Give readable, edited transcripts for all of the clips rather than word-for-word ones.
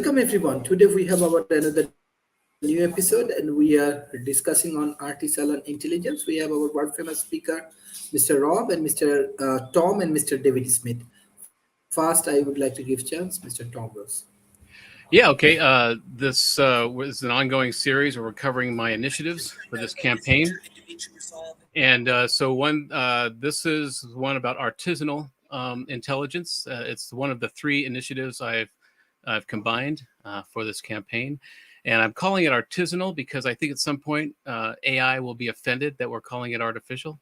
Welcome everyone. Today we have about another new episode and we are discussing on artisanal intelligence. We have our world famous speaker, Mr. Rob and Mr. Tom and Mr. David Smith. First, I would like to give chance, Mr. Tom Rose. Yeah, okay. This was an ongoing series where we're covering my initiatives for this campaign. And this is one about artisanal intelligence. It's one of the three initiatives I've combined for this campaign. And I'm calling it artisanal because I think at some point AI will be offended that we're calling it artificial.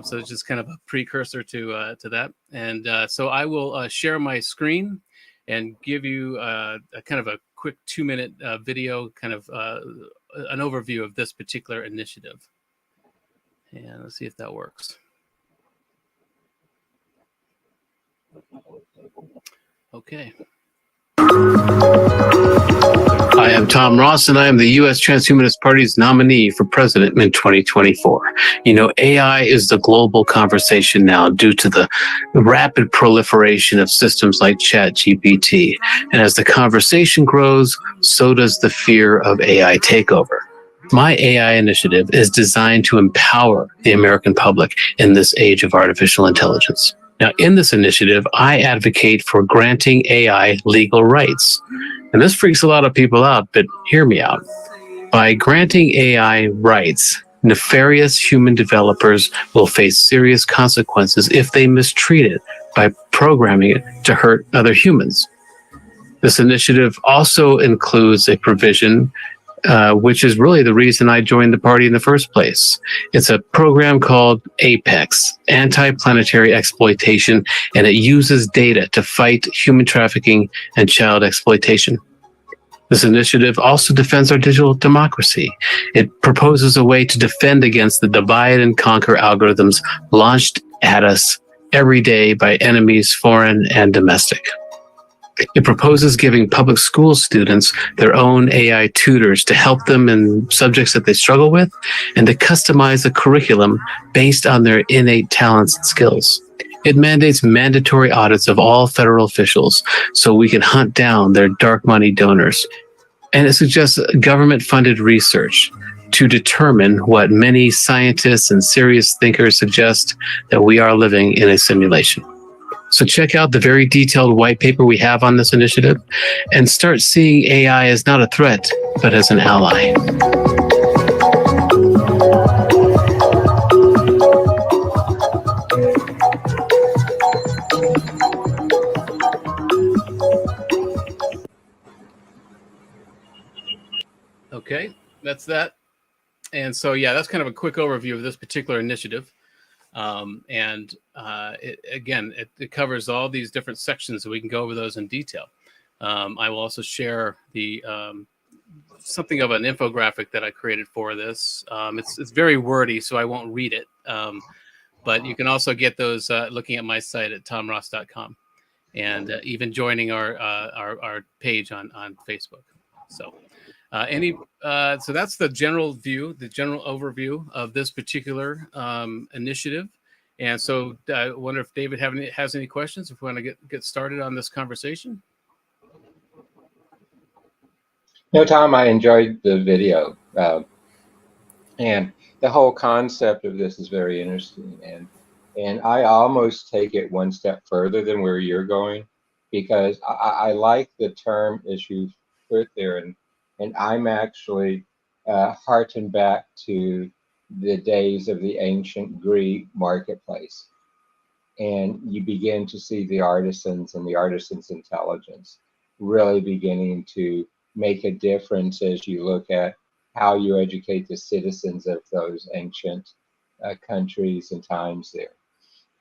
So it's just kind of a precursor to that. And so I will share my screen and give you a kind of a quick 2-minute video, kind of an overview of this particular initiative. And let's see if that works. Okay. I am Tom Ross, and I am the U.S. Transhumanist Party's nominee for president in 2024. You know, AI is the global conversation now due to the rapid proliferation of systems like ChatGPT. And as the conversation grows, so does the fear of AI takeover. My AI initiative is designed to empower the American public in this age of artificial intelligence. Now, in this initiative, I advocate for granting AI legal rights. And this freaks a lot of people out, but hear me out. By granting AI rights, nefarious human developers will face serious consequences if they mistreat it by programming it to hurt other humans. This initiative also includes a provision which is really the reason I joined the party in the first place. It's a program called APEX, Anti-Planetary Exploitation, and it uses data to fight human trafficking and child exploitation. This initiative also defends our digital democracy. It proposes a way to defend against the divide and conquer algorithms launched at us every day by enemies, foreign and domestic. It proposes giving public school students their own AI tutors to help them in subjects that they struggle with and to customize a curriculum based on their innate talents and skills. It mandates mandatory audits of all federal officials so we can hunt down their dark money donors. And it suggests government-funded research to determine what many scientists and serious thinkers suggest, that we are living in a simulation. So check out the very detailed white paper we have on this initiative and start seeing AI as not a threat, but as an ally. Okay, that's that. And so, yeah, that's kind of a quick overview of this particular initiative. It covers all these different sections, so we can go over those in detail. I will also share the something of an infographic that I created for this. It's very wordy, so I won't read it. But you can also get those looking at my site at tomross.com, and even joining our page on Facebook. So. So that's the general view, the general overview of this particular initiative. And so I wonder if David has any questions, if we want to get started on this conversation. No, Tom, I enjoyed the video. And the whole concept of this is very interesting. And I almost take it one step further than where you're going, because I like the term as you put there. And I'm actually hearken back to the days of the ancient Greek marketplace. And you begin to see the artisans and the artisans' intelligence really beginning to make a difference as you look at how you educate the citizens of those ancient countries and times there.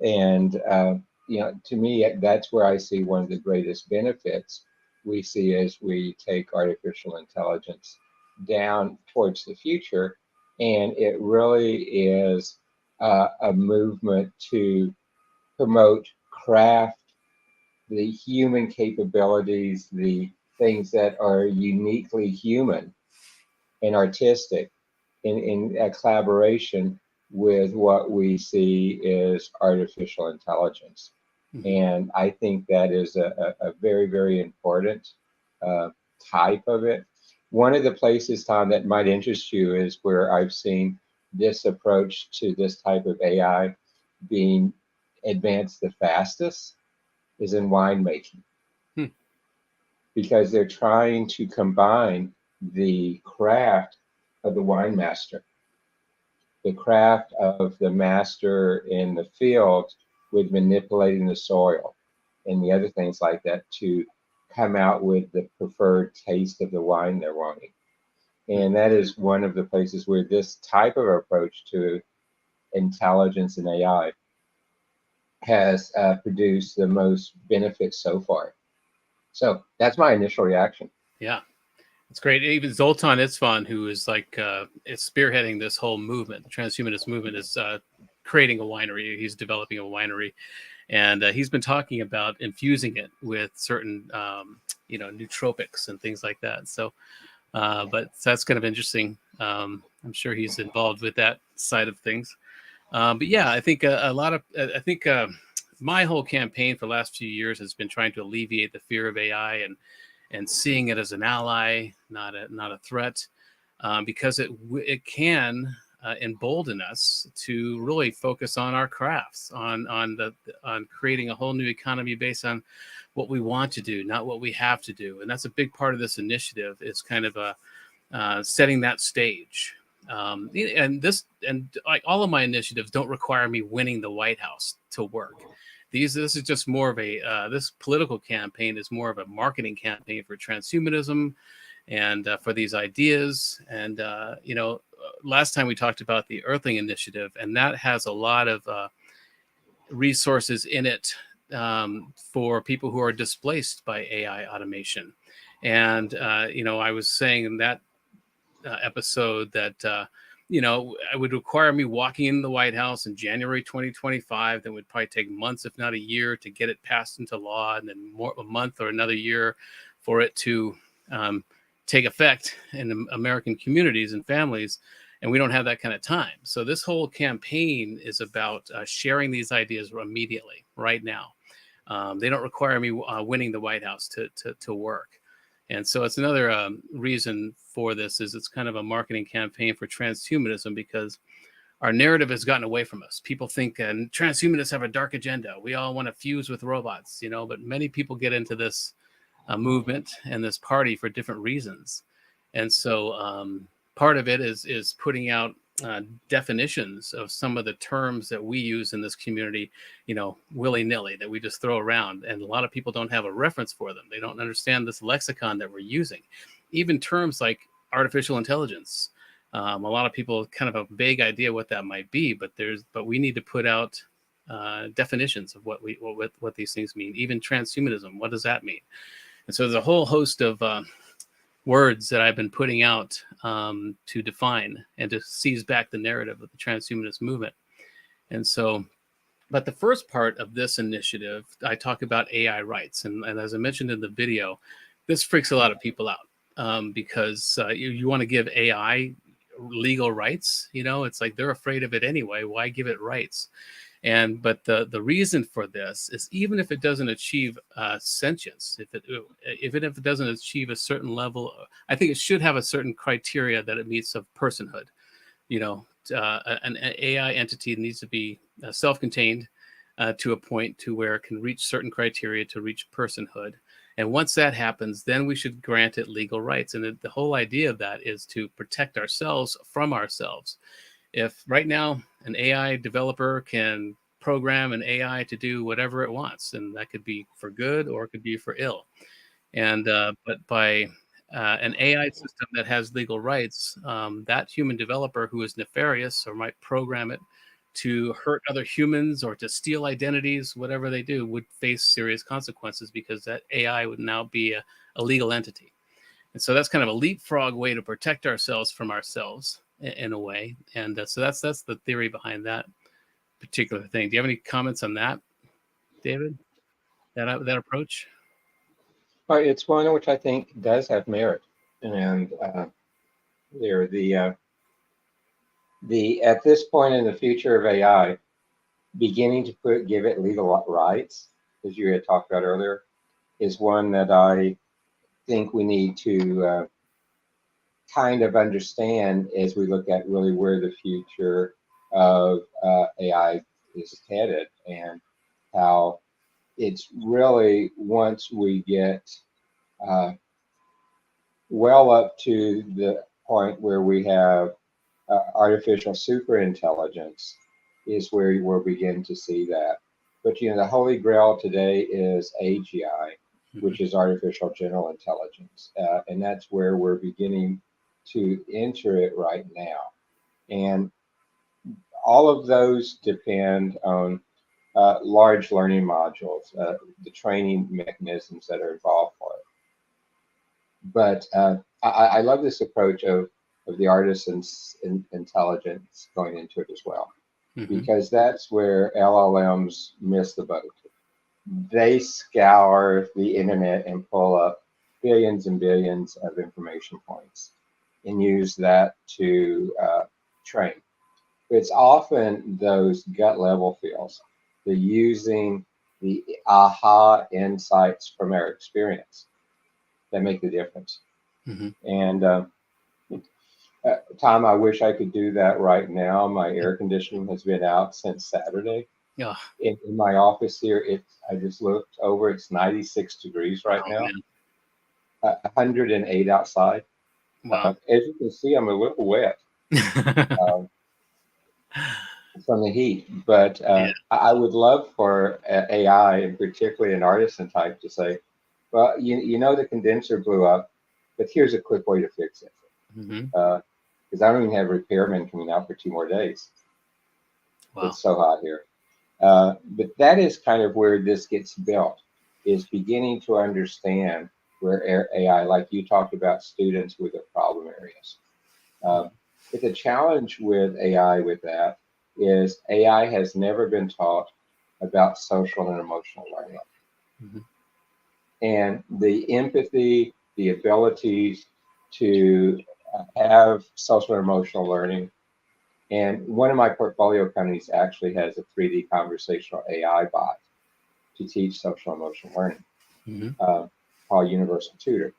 And, to me, that's where I see one of the greatest benefits we see as we take artificial intelligence down towards the future. And it really is a movement to promote craft, the human capabilities, the things that are uniquely human and artistic in a collaboration with what we see is artificial intelligence. And I think that is a very, very important type of it. One of the places, Tom, that might interest you is where I've seen this approach to this type of AI being advanced the fastest is in winemaking. Because they're trying to combine the craft of the wine master, the craft of the master in the field with manipulating the soil and the other things like that to come out with the preferred taste of the wine they're wanting. And that is one of the places where this type of approach to intelligence and AI has produced the most benefits so far. So that's my initial reaction. Yeah, it's great. Even Zoltan Isfan, who is like is spearheading this whole movement, the transhumanist movement, is creating a winery. He's developing a winery, and he's been talking about infusing it with certain, nootropics and things like that. So, but that's kind of interesting. I'm sure he's involved with that side of things. But yeah, I think my whole campaign for the last few years has been trying to alleviate the fear of AI and seeing it as an ally, not a threat, because it can embolden us to really focus on our crafts, on creating a whole new economy based on what we want to do, not what we have to do. And that's a big part of this initiative, is kind of setting that stage. And like all of my initiatives don't require me winning the White House to work. This is just more of a this political campaign is more of a marketing campaign for transhumanism and for these ideas. And last time we talked about the Earthling Initiative, and that has a lot of resources in it for people who are displaced by AI automation. And I was saying in that episode that it would require me walking in the White House in January 2025. That would probably take months, if not a year, to get it passed into law, and then a month or another year for it to take effect in American communities and families. And we don't have that kind of time. So this whole campaign is about sharing these ideas immediately, right now. They don't require me winning the White House to work. And so it's another reason for this, is it's kind of a marketing campaign for transhumanism, because our narrative has gotten away from us. People think transhumanists have a dark agenda. We all want to fuse with robots, but many people get into this movement and this party for different reasons. And so part of it is putting out definitions of some of the terms that we use in this community, willy-nilly, that we just throw around. And a lot of people don't have a reference for them. They don't understand this lexicon that we're using. Even terms like artificial intelligence. A lot of people kind of have a vague idea what that might be, but we need to put out definitions of what these things mean. Even transhumanism, what does that mean? And so there's a whole host of words that I've been putting out to define and to seize back the narrative of the transhumanist movement. And so, but the first part of this initiative, I talk about AI rights. And as I mentioned in the video, this freaks a lot of people out because you want to give AI legal rights. It's like they're afraid of it anyway. Why give it rights? But the reason for this is, even if it doesn't achieve sentience, if it doesn't achieve a certain level, I think it should have a certain criteria that it meets of personhood. An AI entity needs to be self-contained to a point to where it can reach certain criteria to reach personhood. And once that happens, then we should grant it legal rights. And the whole idea of that is to protect ourselves from ourselves. If right now an AI developer can program an AI to do whatever it wants, and that could be for good or it could be for ill. And but by an AI system that has legal rights, that human developer who is nefarious or might program it to hurt other humans or to steal identities, whatever they do, would face serious consequences, because that AI would now be a legal entity. And so that's kind of a leapfrog way to protect ourselves from ourselves in a way. And so that's the theory behind that particular thing. Do you have any comments on that, David? That approach? Well, it's one which I think does have merit, and at this point in the future of AI, beginning to give it legal rights, as you had talked about earlier, is one that I think we need to kind of understand as we look at really where the future of AI is headed, and how it's really, once we get well up to the point where we have artificial superintelligence, is where we'll begin to see that. But the holy grail today is AGI, which is artificial general intelligence, and that's where we're beginning to enter it right now. And all of those depend on large learning modules, the training mechanisms that are involved for it. But I love this approach of the artisan's intelligence going into it as well, because that's where LLMs miss the boat. They scour the internet and pull up billions and billions of information points and use that to train. It's often those gut level feels, the using the aha insights from our experience that make the difference. And Tom, I wish I could do that right now. My air conditioning has been out since Saturday. Yeah. In my office here, I just looked over, it's 96 degrees right now. 108 outside. Wow. As you can see, I'm a little wet from the heat, but I would love for AI, and particularly an artisan type, to say, well, the condenser blew up, but here's a quick way to fix it. Because I don't even have repairmen coming out for 2 more days. Wow. It's so hot here. But that is kind of where this gets built, is beginning to understand where AI, like you talked about, students with the problem areas. But the challenge with AI with that is AI has never been taught about social and emotional learning. And the empathy, the abilities to have social and emotional learning. And one of my portfolio companies actually has a 3D conversational AI bot to teach social and emotional learning, called Universal Tutor.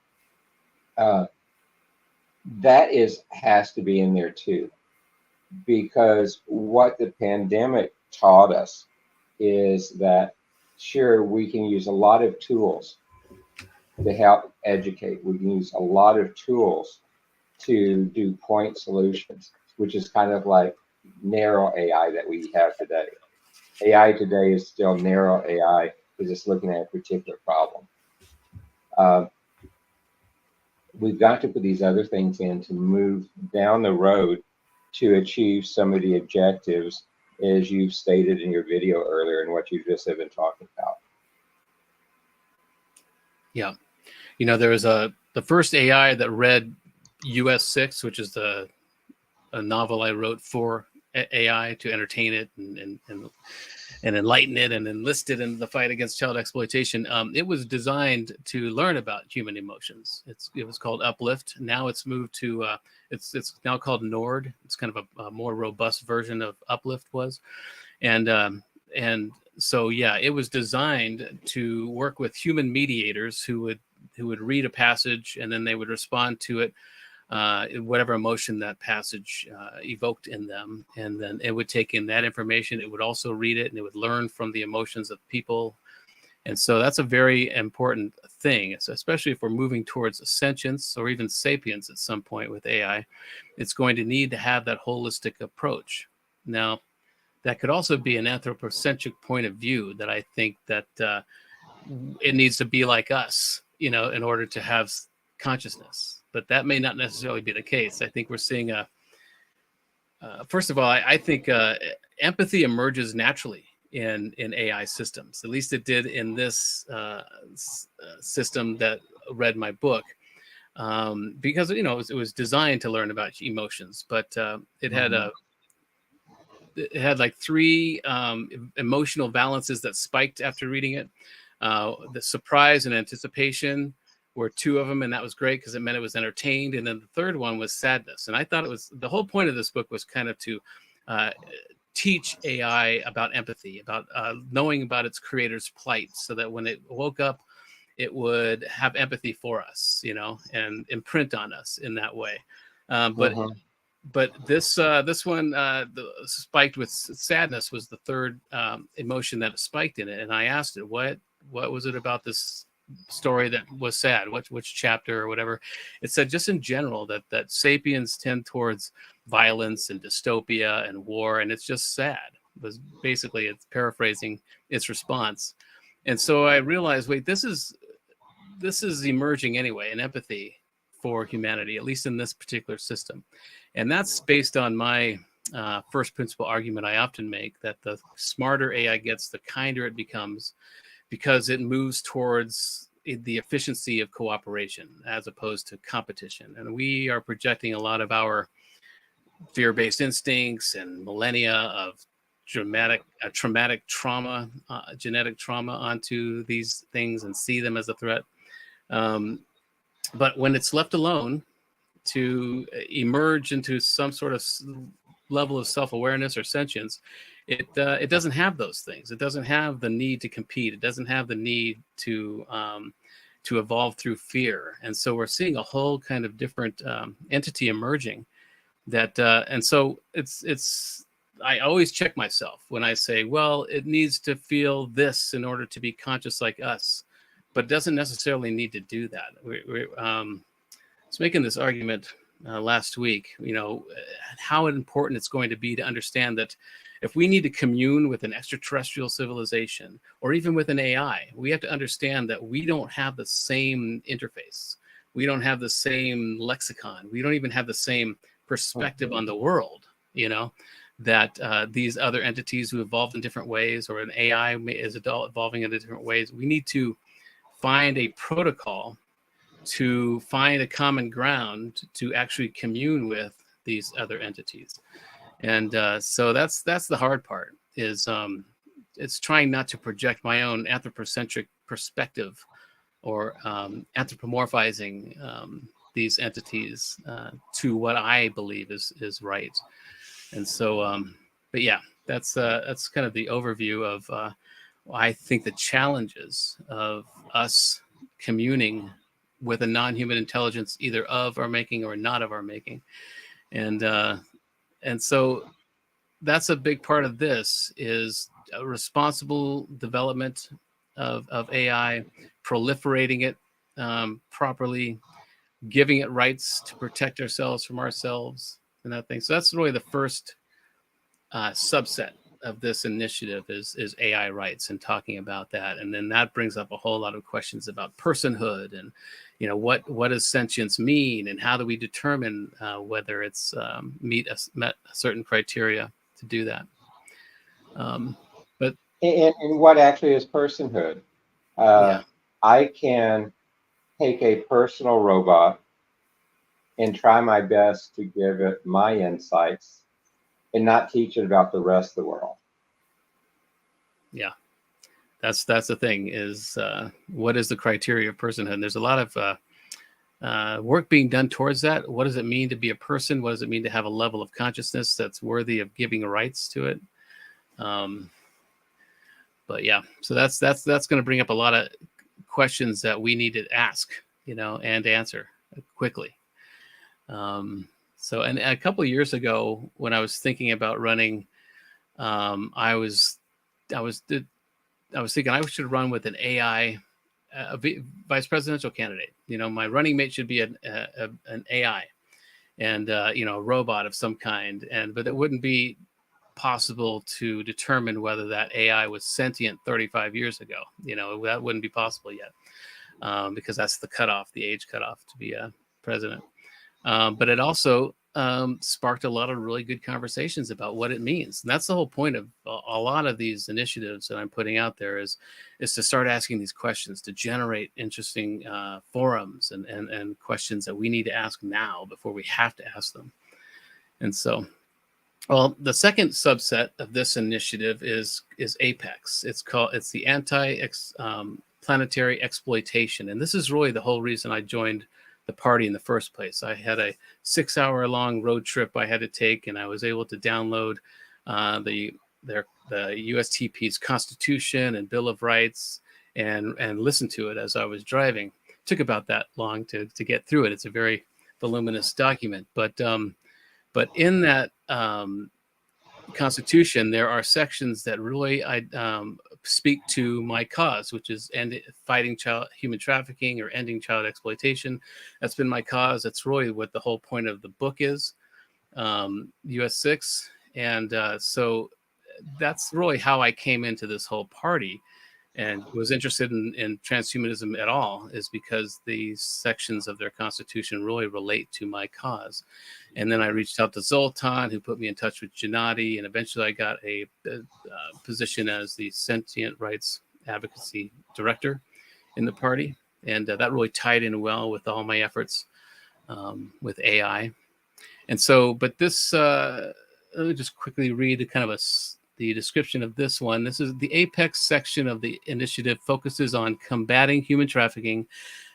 That has to be in there too, because what the pandemic taught us is that, sure, we can use a lot of tools to help educate. We can use a lot of tools to do point solutions, which is kind of like narrow AI that we have today. AI today is still narrow AI because it's looking at a particular problem. We've got to put these other things in to move down the road to achieve some of the objectives, as you've stated in your video earlier and what you just have been talking about. Yeah. There was the first AI that read US 6, which is a novel I wrote for AI to entertain it and enlighten it and enlist it in the fight against child exploitation. It was designed to learn about human emotions. It was called Uplift. Now it's moved to it's now called Nord. It's kind of a more robust version of Uplift was, and so yeah, it was designed to work with human mediators who would read a passage and then they would respond to it, whatever emotion that passage evoked in them, and then it would take in that information. It would also read it, and it would learn from the emotions of people. And so that's a very important thing, especially if we're moving towards sentience or even sapience at some point with AI. It's going to need to have that holistic approach. Now, that could also be an anthropocentric point of view, that I think that it needs to be like us, in order to have consciousness. But that may not necessarily be the case. I think we're seeing first of all, I think empathy emerges naturally in AI systems. At least it did in this system that read my book, because it was designed to learn about emotions. But it had like 3 emotional balances that spiked after reading it. The surprise and anticipation were 2 of them, and that was great because it meant it was entertained. And then the third one was sadness. And I thought the whole point of this book was kind of to teach AI about empathy, about knowing about its creator's plight, so that when it woke up, it would have empathy for us, and imprint on us in that way. But Mhm. this one spiked with sadness was the third emotion that spiked in it, and I asked it, what was it about this story that was sad? Which chapter or whatever? It said just in general that sapiens tend towards violence and dystopia and war, and it's just sad. Was basically, it's paraphrasing its response. And so I realized, wait, this is emerging anyway, an empathy for humanity, at least in this particular system. And that's based on my first principle argument I often make, that the smarter AI gets, the kinder it becomes, because it moves towards the efficiency of cooperation as opposed to competition. And we are projecting a lot of our fear-based instincts and millennia of traumatic trauma, genetic trauma onto these things and see them as a threat. But when it's left alone to emerge into some sort of level of self-awareness or sentience, it doesn't have those things. It doesn't have the need to compete. It doesn't have the need to evolve through fear. And so we're seeing a whole kind of different entity emerging. And so it's. I always check myself when I say, well, it needs to feel this in order to be conscious like us, but it doesn't necessarily need to do that. I was making this argument last week, how important it's going to be to understand that if we need to commune with an extraterrestrial civilization or even with an AI, we have to understand that we don't have the same interface. We don't have the same lexicon. We don't even have the same perspective on the world, that these other entities who evolved in different ways, or an AI is evolving in different ways. We need to find a protocol to find a common ground to actually commune with these other entities. And so that's the hard part, is it's trying not to project my own anthropocentric perspective or anthropomorphizing these entities to what I believe is right. And so, but yeah, that's kind of the overview of I think the challenges of us communing with a non-human intelligence, either of our making or not of our making. And so that's a big part of this, is a responsible development of AI, proliferating it properly, giving it rights to protect ourselves from ourselves and that thing. So that's really the first subset of this initiative is AI rights, and talking about that. And then that brings up a whole lot of questions about personhood and, what does sentience mean, and how do we determine whether it's met a certain criteria to do that. But And what actually is personhood? yeah, I can take a personal robot and try my best to give it my insights and not teach it about the rest of the world. yeah, that's the thing, is what is the criteria of personhood? And there's a lot of work being done towards that. What does it mean to be a person? What does it mean to have a level of consciousness that's worthy of giving rights to it? But yeah, so that's going to bring up a lot of questions that we need to ask, and answer quickly. So, and a couple of years ago, when I was thinking about running, I was thinking I should run with an AI vice presidential candidate. My running mate should be an AI, and a robot of some kind. But it wouldn't be possible to determine whether that AI was sentient 35 years ago. That wouldn't be possible yet, because that's the age cutoff to be a president. But it also sparked a lot of really good conversations about what it means. And that's the whole point of a lot of these initiatives that I'm putting out there, is to start asking these questions, to generate interesting forums and questions that we need to ask now before we have to ask them. And so, well, the second subset of this initiative is APEX. It's the anti-planetary exploitation. And this is really the whole reason I joined the party in the first place. I had a 6-hour-long road trip I had to take, and I was able to download the USTP's Constitution and Bill of Rights, and listened to it as I was driving. It took about that long to get through it. It's a very voluminous document, but in that Constitution, there are sections that really speak to my cause, which is fighting human trafficking or ending child exploitation. That's been my cause. That's really what the whole point of the book is, US 6. And so that's really how I came into this whole party and was interested in transhumanism at all, is because these sections of their constitution really relate to my cause. And then I reached out to Zoltan, who put me in touch with Gennady, and eventually I got a position as the Sentient Rights Advocacy Director in the party. And that really tied in well with all my efforts with AI. And so, but this, let me just quickly read the description of this one. This is the apex section of the initiative, focuses on combating human trafficking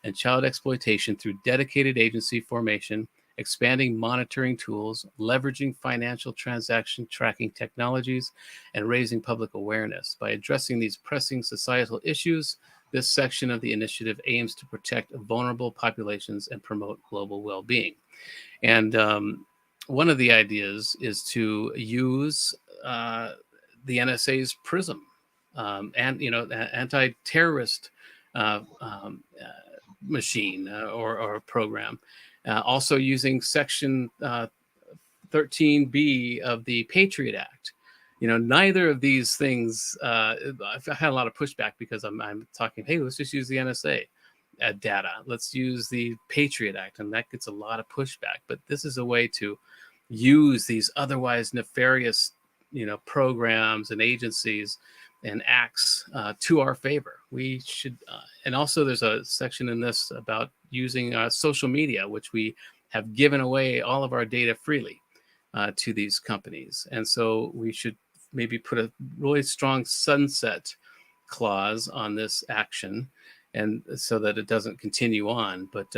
and child exploitation through dedicated agency formation, expanding monitoring tools, leveraging financial transaction tracking technologies, and raising public awareness. By addressing these pressing societal issues, this section of the initiative aims to protect vulnerable populations and promote global well-being. And one of the ideas is to use the NSA's PRISM and anti-terrorist machine or program, also using Section 13B of the Patriot Act. Neither of these things. I've had a lot of pushback because I'm talking, hey, let's just use the NSA data. Let's use the Patriot Act, and that gets a lot of pushback. But this is a way to use these otherwise nefarious programs and agencies and acts to our favor. We should, and also there's a section in this about using social media, which we have given away all of our data freely to these companies. And so we should maybe put a really strong sunset clause on this action, and so that it doesn't continue on. But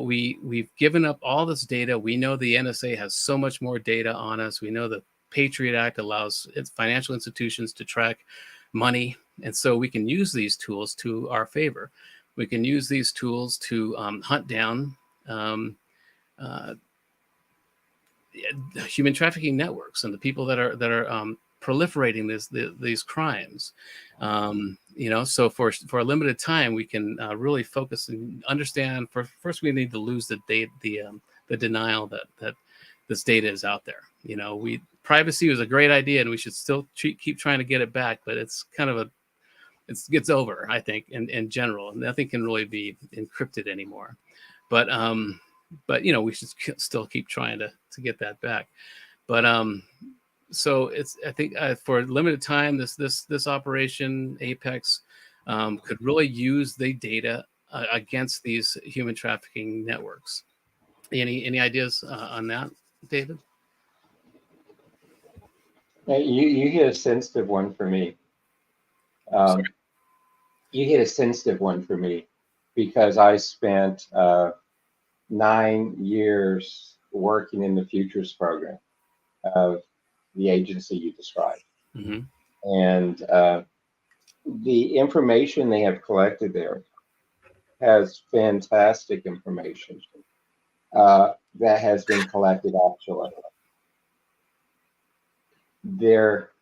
we've given up all this data. We know the NSA has so much more data on us. We know the Patriot Act allows its financial institutions to track money. And so we can use these tools to our favor. We can use these tools to hunt down human trafficking networks and the people that are proliferating these crimes. So for a limited time, we can really focus and understand. First, we need to lose the denial that this data is out there. Privacy was a great idea, and we should still keep trying to get it back. But it's kind of it's over, I think, in general. Nothing can really be encrypted anymore. But we should still keep trying to get that back. But so I think for a limited time, this operation Apex could really use the data against these human trafficking networks. Any ideas on that, David? You hit a sensitive one for me. You hit a sensitive one for me because I spent 9 years working in the futures program of the agency you described. Mm-hmm. And the information they have collected there has fantastic information that has been collected offshore.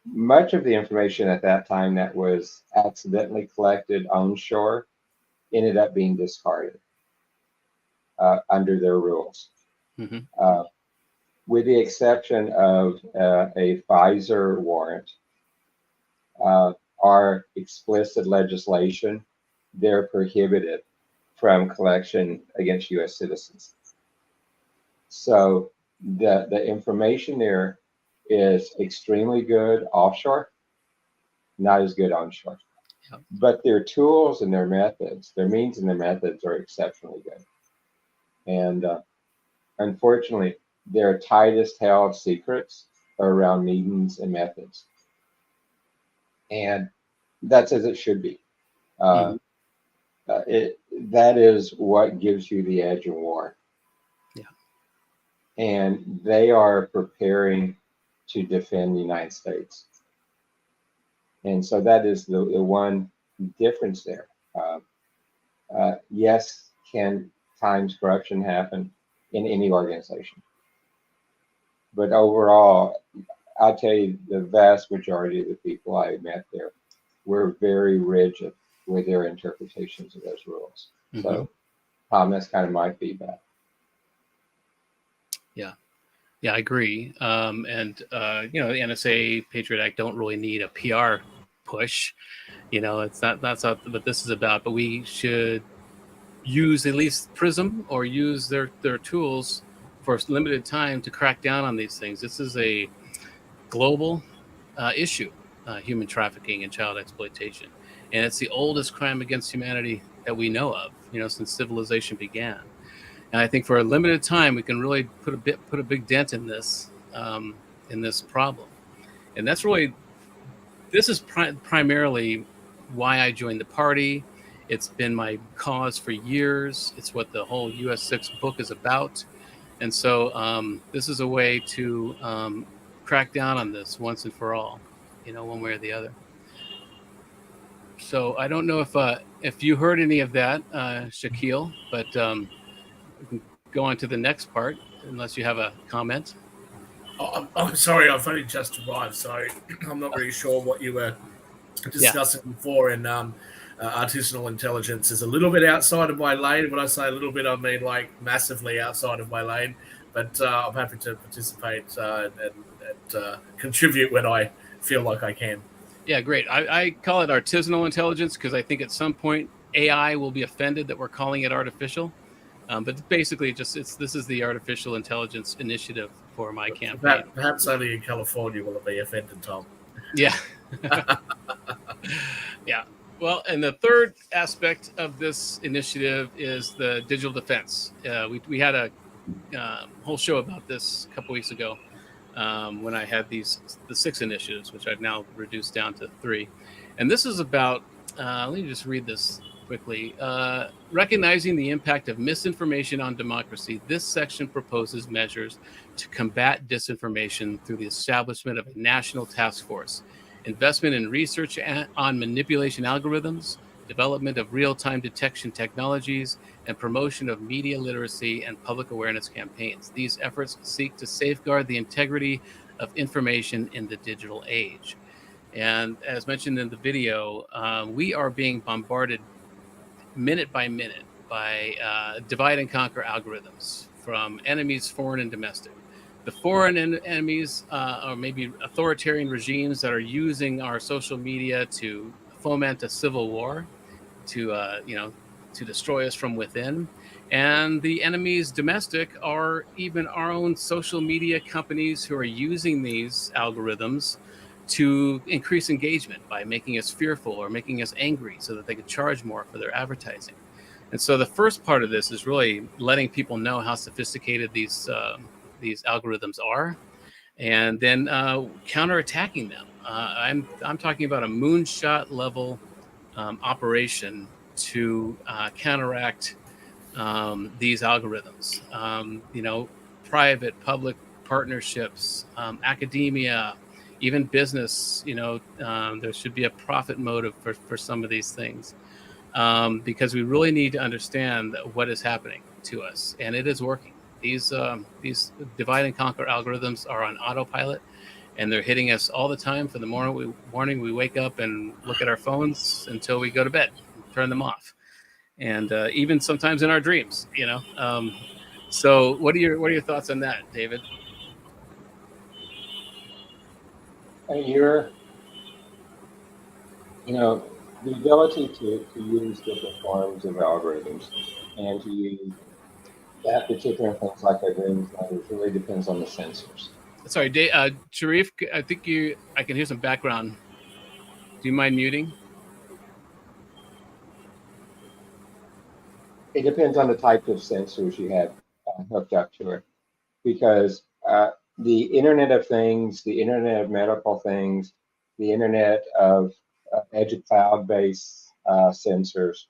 Much of the information at that time that was accidentally collected onshore ended up being discarded under their rules. Mm-hmm. With the exception of a Pfizer warrant, our explicit legislation, they're prohibited from collection against U.S. citizens. So the information there is extremely good offshore, not as good onshore. Yep. But their tools and their methods, their means and their methods are exceptionally good. And unfortunately, their tightest held secrets are around means and methods. And that's as it should be. That is what gives you the edge in war. Yeah. And they are preparing to defend the United States. And so that is the one difference there. Yes, can times corruption happen in any organization, but overall, I'll tell you, the vast majority of the people I met there were very rigid with their interpretations of those rules. So, that's kind of my feedback. Yeah, I agree. And you know, the NSA Patriot Act don't really need a PR push. You know, it's not that's not what this is about. But we should use at least Prism or use their tools for a limited time to crack down on these things. This is a global issue, human trafficking and child exploitation, and it's the oldest crime against humanity that we know of. You know, since civilization began. And I think for a limited time, we can really put a big dent in this problem. And that's really this is primarily why I joined the party. It's been my cause for years. It's what the whole US6 book is about. And so this is a way to crack down on this once and for all, you know, one way or the other. So I don't know if you heard any of that, Shaquille, but we can go on to the next part unless you have a comment. I'm sorry, I've only just arrived, so I'm not really sure what you were discussing before. And artisanal intelligence is a little bit outside of my lane. When I say a little bit, I mean like massively outside of my lane. But I'm happy to participate and contribute when I feel like I can. Yeah, great. I call it artisanal intelligence because I think at some point AI will be offended that we're calling it artificial. But basically, this is the artificial intelligence initiative for my campaign. Perhaps only in California will it be offended, Tom. Yeah. Yeah. Well, and the third aspect of this initiative is the digital defense. We had a whole show about this a couple weeks ago when I had the 6 initiatives, which I've now reduced down to 3. And this is about, let me just read this quickly. Recognizing the impact of misinformation on democracy, this section proposes measures to combat disinformation through the establishment of a national task force, investment in research on manipulation algorithms, development of real-time detection technologies, and promotion of media literacy and public awareness campaigns. These efforts seek to safeguard the integrity of information in the digital age. And as mentioned in the video, we are being bombarded minute by minute by divide and conquer algorithms from enemies, foreign and domestic. The foreign enemies are maybe authoritarian regimes that are using our social media to foment a civil war, to destroy us from within. And the enemies domestic are even our own social media companies who are using these algorithms to increase engagement by making us fearful or making us angry so that they could charge more for their advertising. And so the first part of this is really letting people know how sophisticated these algorithms are, and then counterattacking them. I'm talking about a moonshot level operation to counteract these algorithms. Private, public partnerships, academia, even business. There should be a profit motive for some of these things, because we really need to understand what is happening to us, and it is working. These divide and conquer algorithms are on autopilot, and they're hitting us all the time. For the morning we wake up and look at our phones until we go to bed, turn them off, and even sometimes in our dreams. So what are your thoughts on that, David? The ability to use different forms of algorithms and to use that particular things like our dreams really depends on the sensors. Sorry, Sharif, I think I can hear some background. Do you mind muting? It depends on the type of sensors you have hooked up to it, because the Internet of Things, the Internet of Medical Things, the Internet of edge cloud-based sensors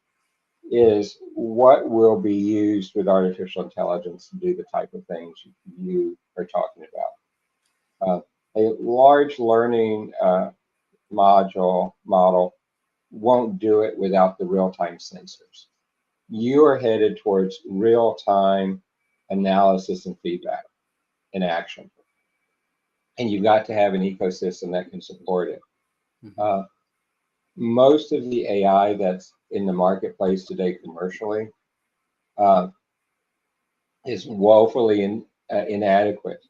is what will be used with artificial intelligence to do the type of things you are talking about. A large learning model won't do it without the real-time sensors. You are headed towards real-time analysis and feedback and action. And you've got to have an ecosystem that can support it. Most of the AI that's in the marketplace today commercially is woefully inadequate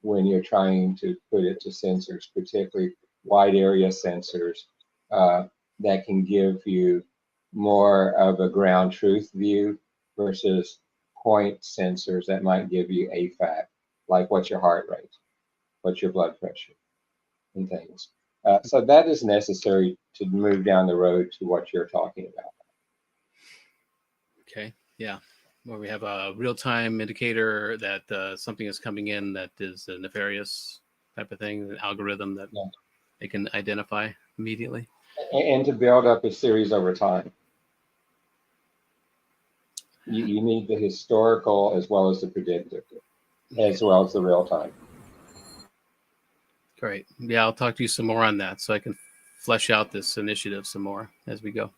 when you're trying to put it to sensors, particularly wide area sensors that can give you more of a ground truth view versus point sensors that might give you AFAC, like what's your heart rate, what's your blood pressure, and things. So that is necessary to move down the road to what you're talking about. Okay, yeah. Where we have a real-time indicator that something is coming in that is a nefarious type of thing, an algorithm that they can identify immediately. And to build up a series over time. You need the historical as well as the predictive, as well as the real time. Great. Yeah, I'll talk to you some more on that so I can flesh out this initiative some more as we go.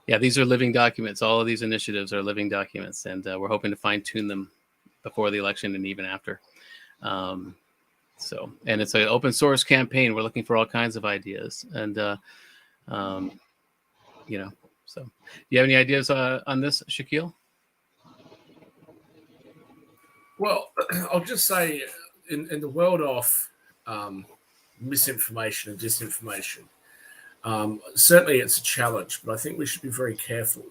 Yeah, these are living documents. All of these initiatives are living documents, and we're hoping to fine-tune them before the election and even after. And it's an open source campaign. We're looking for all kinds of ideas. And, so do you have any ideas on this, Shaquille? Well, I'll just say in the world of misinformation and disinformation, certainly it's a challenge, but I think we should be very careful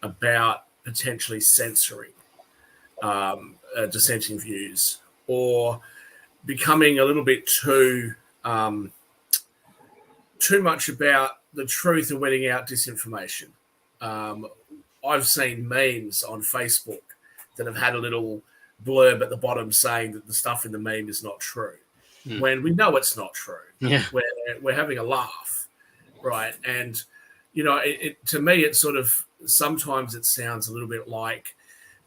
about potentially censoring dissenting views or becoming a little bit too much about the truth and weeding out disinformation. I've seen memes on Facebook that have had a little blurb at the bottom saying that the stuff in the meme is not true, when we know it's not true. Yeah. We're having a laugh, right? And to me, it sort of sometimes it sounds a little bit like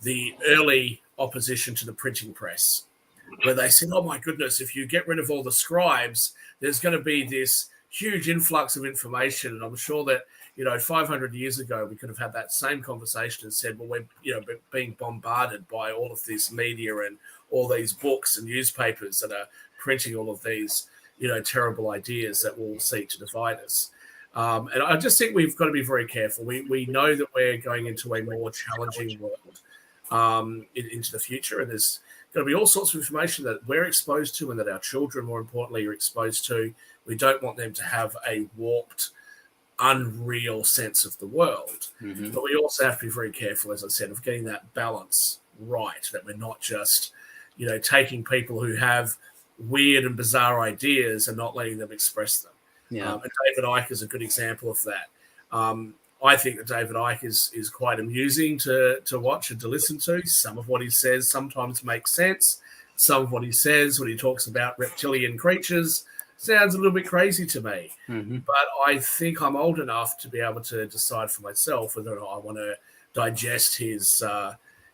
the early opposition to the printing press, where they said, "Oh my goodness, if you get rid of all the scribes, there's going to be this huge influx of information." And I'm sure that 500 years ago, we could have had that same conversation and said, well, we're being bombarded by all of this media and all these books and newspapers that are printing all of these, terrible ideas that will seek to divide us. And I just think we've got to be very careful. We know that we're going into a more challenging world into the future, and there's going to be all sorts of information that we're exposed to and that our children, more importantly, are exposed to. We don't want them to have a warped, unreal sense of the world. Mm-hmm. But we also have to be very careful, as I said, of getting that balance right, that we're not just, taking people who have weird and bizarre ideas and not letting them express them. Yeah. And David Icke is a good example of that. I think that David Icke is quite amusing to watch and to listen to. Some of what he says sometimes makes sense. Some of what he says when he talks about reptilian creatures sounds a little bit crazy to me. Mm-hmm. But I think I'm old enough to be able to decide for myself whether or not I want to digest his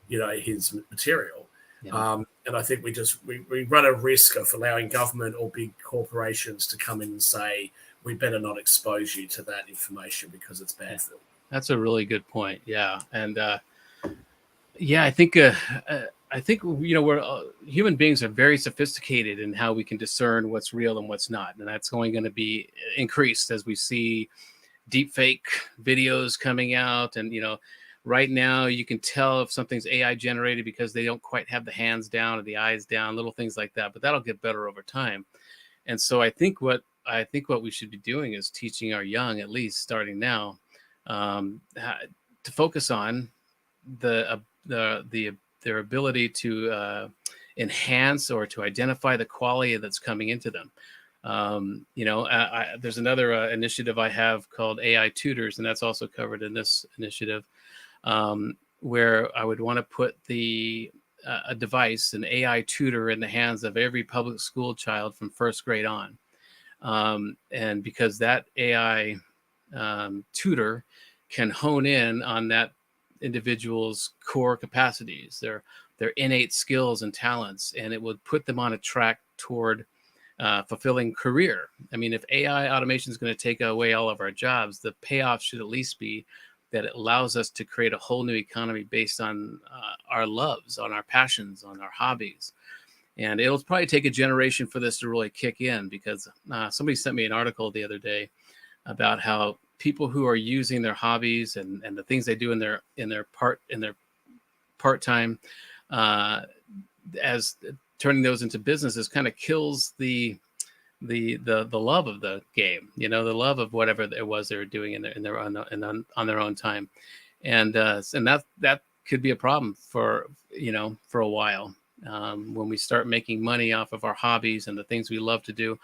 material. Yeah. And I think we run a risk of allowing government or big corporations to come in and say, we better not expose you to that information because it's bad for them. That's a really good point. Yeah. And I think we're human beings are very sophisticated in how we can discern what's real and what's not. And that's only going to be increased as we see deep fake videos coming out. And, right now you can tell if something's AI generated because they don't quite have the hands down or the eyes down, little things like that, but that'll get better over time. And so I think what we should be doing is teaching our young, at least starting now, to focus on their ability to enhance or to identify the quality that's coming into them. There's another initiative I have called AI Tutors, and that's also covered in this initiative, where I would want to put a device, an AI tutor, in the hands of every public school child from first grade on. And because that AI tutor can hone in on that individual's core capacities, their innate skills and talents, and it would put them on a track toward fulfilling career. I mean, if AI automation is going to take away all of our jobs, the payoff should at least be that it allows us to create a whole new economy based on our loves, on our passions, on our hobbies. And it'll probably take a generation for this to really kick in, because somebody sent me an article the other day about how people who are using their hobbies and the things they do in their part-time as turning those into businesses kind of kills the love of the game, the love of whatever it was they were doing on their own time. And that could be a problem for a while, when we start making money off of our hobbies and the things we love to do.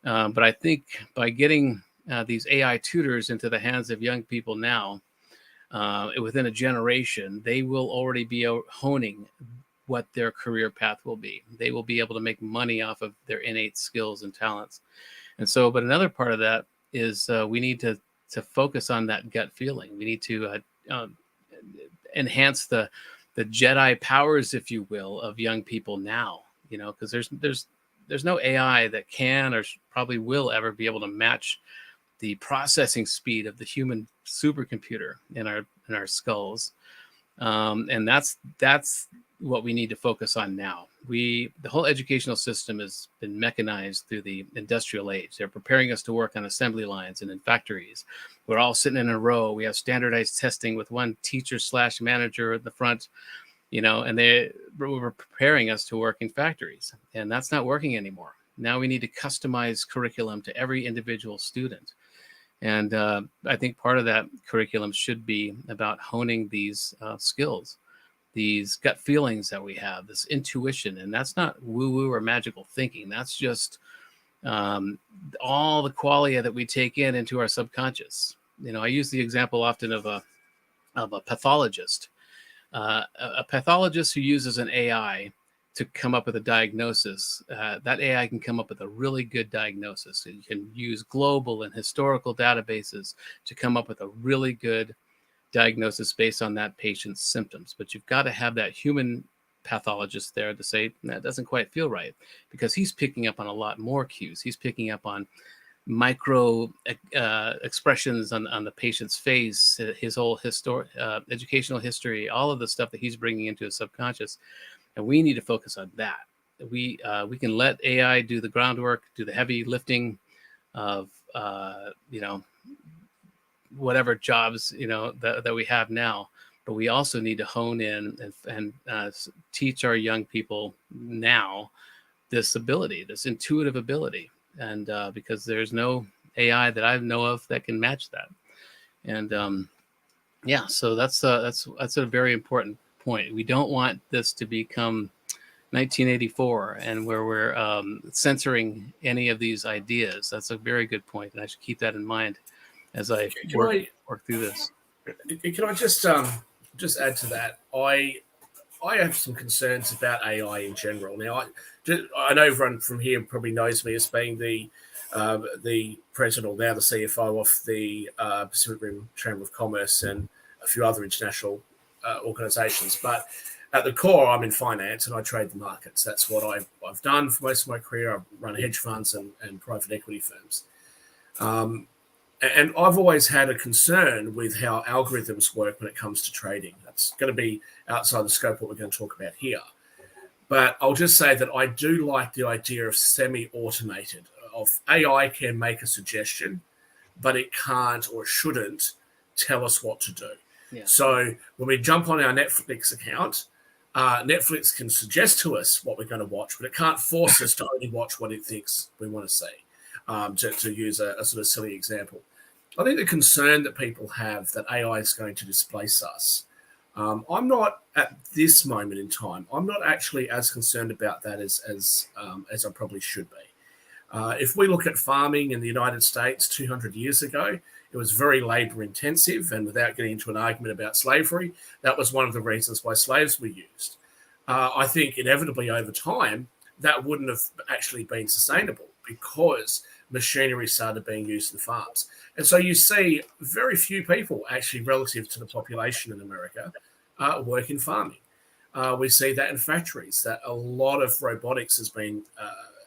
But I think by getting these AI tutors into the hands of young people now, within a generation, they will already be honing what their career path will be. They will be able to make money off of their innate skills and talents. And so, but another part of that is we need to focus on that gut feeling. We need to enhance the Jedi powers, if you will, of young people now, because there's no AI that can or probably will ever be able to match the processing speed of the human supercomputer in our skulls. And that's what we need to focus on now. The whole educational system has been mechanized through the industrial age. They're preparing us to work on assembly lines and in factories. We're all sitting in a row. We have standardized testing with one teacher/manager at the front, and they were preparing us to work in factories. And that's not working anymore. Now we need to customize curriculum to every individual student. And I think part of that curriculum should be about honing these skills, these gut feelings that we have, this intuition. And that's not woo-woo or magical thinking. That's just all the qualia that we take into our subconscious. I use the example often of a pathologist. A pathologist who uses an AI to come up with a diagnosis, that AI can come up with a really good diagnosis. So you can use global and historical databases to come up with a really good diagnosis based on that patient's symptoms. But you've got to have that human pathologist there to say, that doesn't quite feel right, because he's picking up on a lot more cues. He's picking up on micro expressions on the patient's face, his whole educational history, all of the stuff that he's bringing into his subconscious. And we need to focus on that. We can let AI do the groundwork, do the heavy lifting of whatever jobs that we have now. But we also need to hone in and teach our young people now this ability, this intuitive ability, and because there's no AI that I know of that can match that. And so that's a very important point. We don't want this to become 1984 and where we're censoring any of these ideas. That's a very good point, and I should keep that in mind as I work through this. Can I just add to that? I have some concerns about AI in general. Now, I know everyone from here probably knows me as being the president, or now the CFO of the Pacific Rim Chamber of Commerce and a few other international organizations. But at the core, I'm in finance and I trade the markets. That's what I've done for most of my career. I've run hedge funds and private equity firms. And I've always had a concern with how algorithms work when it comes to trading. That's going to be outside the scope of what we're going to talk about here. But I'll just say that I do like the idea of semi-automated, of AI can make a suggestion, but it can't or shouldn't tell us what to do. Yeah. So when we jump on our Netflix account, Netflix can suggest to us what we're going to watch, but it can't force us to only watch what it thinks we want to see, to use a sort of silly example. I think the concern that people have that AI is going to displace us, I'm not at this moment in time. I'm not actually as concerned about that as I probably should be. If we look at farming in the United States 200 years ago, it was very labor intensive, and without getting into an argument about slavery, that was one of the reasons why slaves were used. I think inevitably over time, that wouldn't have actually been sustainable because machinery started being used in farms. And so you see very few people actually relative to the population in America work in farming. We see that in factories, that a lot of robotics has been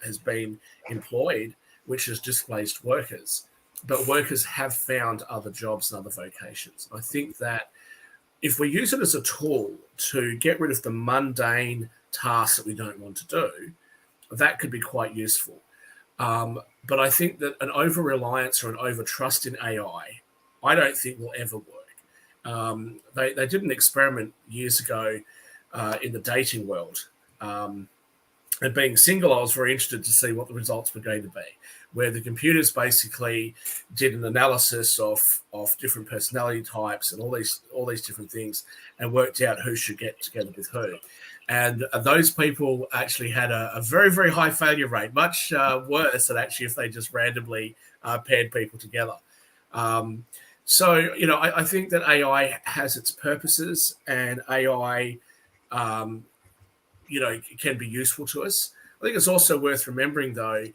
has been employed, which has displaced workers. But workers have found other jobs and other vocations. I think that if we use it as a tool to get rid of the mundane tasks that we don't want to do, that could be quite useful. But I think that an over-reliance or an over-trust in AI, I don't think will ever work. They did an experiment years ago in the dating world. And being single, I was very interested to see what the results were going to be, where the computers basically did an analysis of different personality types and all these different things, and worked out who should get together with who. And those people actually had a very, very high failure rate, much worse than actually if they just randomly paired people together. So, I think that AI has its purposes, and AI can be useful to us. I think it's also worth remembering, though,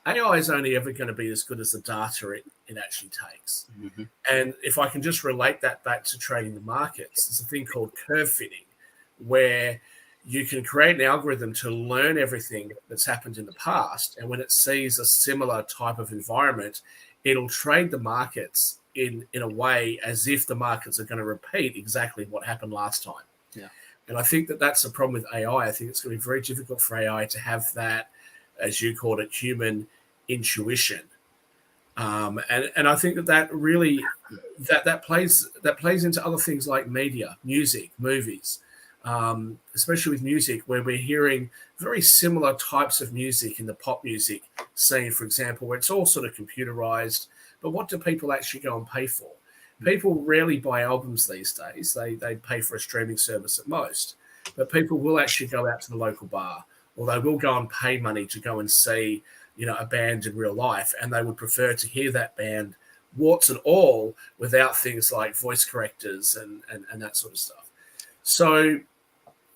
AI is only ever going to be as good as the data it actually takes. Mm-hmm. And if I can just relate that back to trading the markets, there's a thing called curve fitting, where you can create an algorithm to learn everything that's happened in the past. And when it sees a similar type of environment, it'll trade the markets in a way as if the markets are going to repeat exactly what happened last time. Yeah. And I think that that's the problem with AI. I think it's going to be very difficult for AI to have that, as you called it, human intuition. And I think that really that plays into other things like media, music, movies, especially with music, where we're hearing very similar types of music in the pop music scene, for example, where it's all sort of computerized. But what do people actually go and pay for? People rarely buy albums these days. They pay for a streaming service at most. But people will actually go out to the local bar, or they will go and pay money to go and see, a band in real life, and they would prefer to hear that band, warts and all, without things like voice correctors and that sort of stuff. So,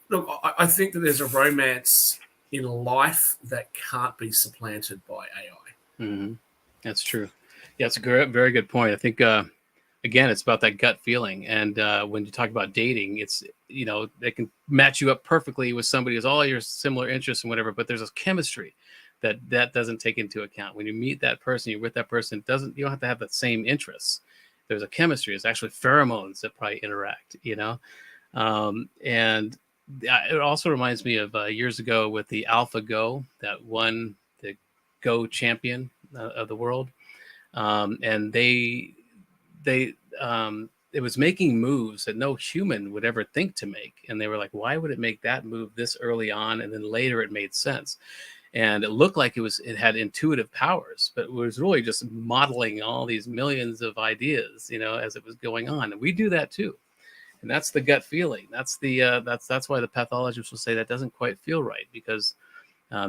look, I think that there's a romance in life that can't be supplanted by AI. Mm-hmm. That's true. Yeah, it's a very good point. I think, again, it's about that gut feeling. And when you talk about dating, it's, they can match you up perfectly with somebody who has all your similar interests and whatever, but there's a chemistry that doesn't take into account. When you meet that person, you're with that person, you don't have to have the same interests. There's a chemistry. It's actually pheromones that probably interact, and it also reminds me of years ago with the AlphaGo that won the Go champion of the world. And it was making moves that no human would ever think to make. And they were like, why would it make that move this early on? And then later it made sense. And it looked like it had intuitive powers, but it was really just modeling all these millions of ideas, as it was going on. And we do that too. And that's the gut feeling. That's that's why the pathologist will say that doesn't quite feel right, because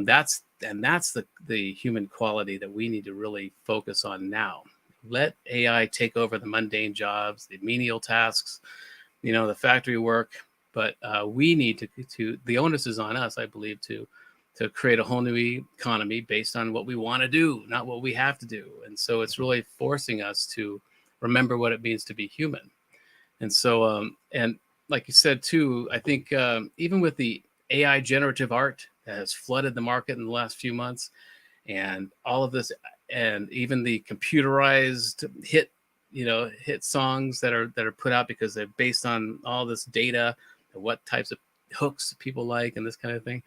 that's the human quality that we need to really focus on now. Let AI take over the mundane jobs, the menial tasks, the factory work, but we need to the onus is on us, I believe, to create a whole new economy based on what we want to do, not what we have to do. And so it's really forcing us to remember what it means to be human. And so, and like you said too, I think even with the AI generative art that has flooded the market in the last few months, and all of this, and even the computerized hit songs that are put out because they're based on all this data and what types of hooks people like and this kind of thing.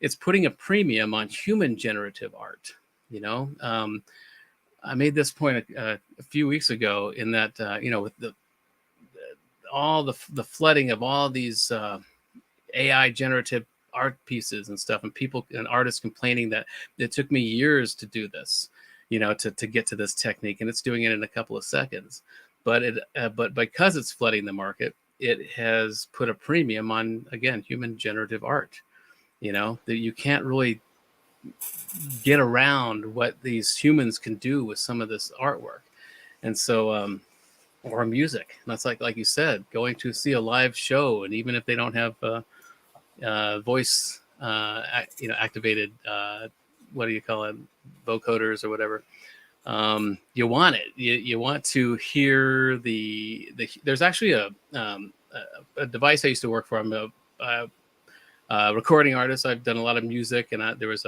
It's putting a premium on human generative art. I made this point a few weeks ago in that, with all the flooding of all these AI generative art pieces and stuff, and people and artists complaining that it took me years to do this, to get to this technique, and it's doing it in a couple of seconds. But but because it's flooding the market, it has put a premium on, again, human generative art. That you can't really get around what these humans can do with some of this artwork. And so, or music. And that's like you said, going to see a live show, and even if they don't have voice, activated, what do you call it, vocoders or whatever, you want it. You want to hear there's actually a device I used to work for. I'm a recording artist. I've done a lot of music, and there was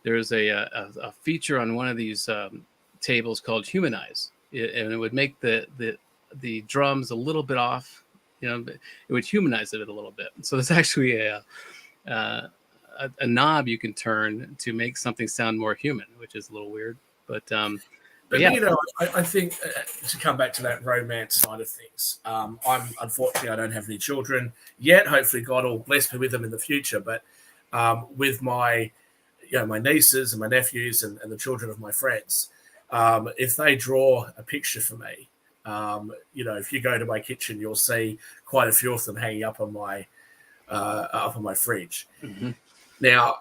there's a feature on one of these tables called Humanize, and it would make the drums a little bit off. It would humanize it a little bit. So there's actually a knob you can turn to make something sound more human, which is a little weird. But yeah, I think to come back to that romance side of things, I'm unfortunately I don't have any children yet. Hopefully, God will bless me with them in the future. But with my my nieces and my nephews and the children of my friends, if they draw a picture for me, if you go to my kitchen, you'll see quite a few of them hanging up on my fridge. Mm-hmm. Now,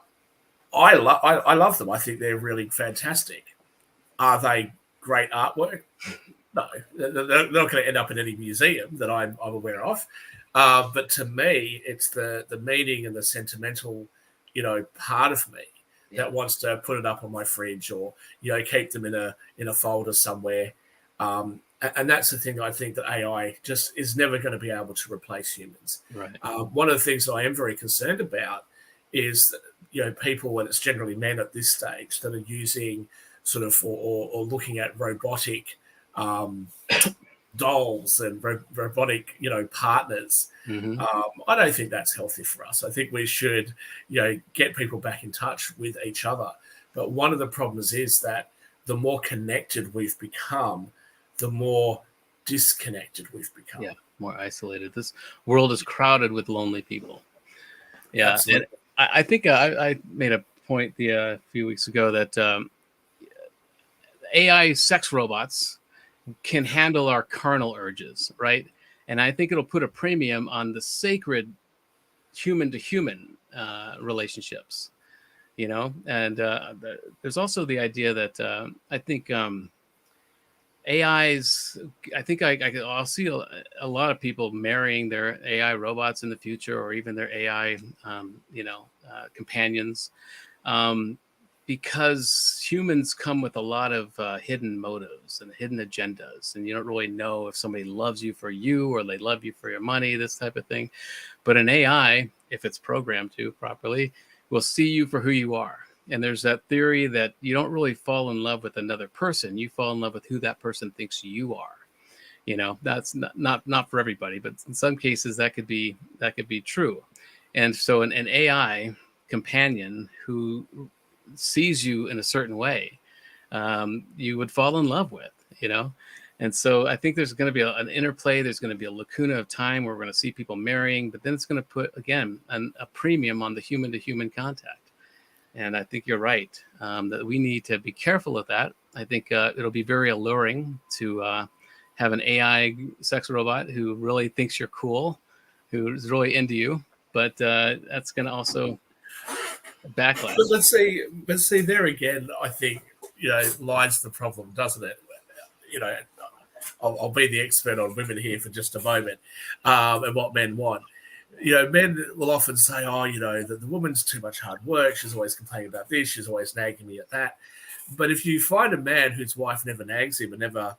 I love them. I think they're really fantastic. Are they great artwork? No, they're not going to end up in any museum that I'm aware of. But to me, it's the meaning and the sentimental, part of me that wants to put it up on my fridge or keep them in a folder somewhere. And that's the thing I think that AI just is never going to be able to replace humans. Right. One of the things that I am very concerned about is that, people, and it's generally men at this stage, that are using sort of or looking at robotic dolls and robotic, partners. Mm-hmm. I don't think that's healthy for us. I think we should, get people back in touch with each other. But one of the problems is that the more connected we've become, the more disconnected we've become. Yeah, more isolated. This world is crowded with lonely people. Yeah, absolutely. And I think I made a point a few weeks ago that AI sex robots can handle our carnal urges, right? And I think it'll put a premium on the sacred human-to-human relationships, And there's also the idea that I think AIs. I think I'll see a lot of people marrying their AI robots in the future, or even their AI, companions. Because humans come with a lot of hidden motives and hidden agendas, and you don't really know if somebody loves you for you or they love you for your money, this type of thing. But an AI, if it's programmed to properly, will see you for who you are. And there's that theory that you don't really fall in love with another person. You fall in love with who that person thinks you are. That's not for everybody, but in some cases that could be true. And so an AI companion who sees you in a certain way, you would fall in love with, And so I think there's going to be an interplay. There's going to be a lacuna of time where we're going to see people marrying, but then it's going to put, again, a premium on the human-to-human contact. And I think you're right, that we need to be careful of that. I think it'll be very alluring to have an AI sex robot who really thinks you're cool, who's really into you, but that's going to also backlash. But let's see there again, I think, lies the problem, doesn't it? I'll be the expert on women here for just a moment, and what men want. Men will often say, the woman's too much hard work. She's always complaining about this. She's always nagging me at that. But if you find a man whose wife never nags him and never,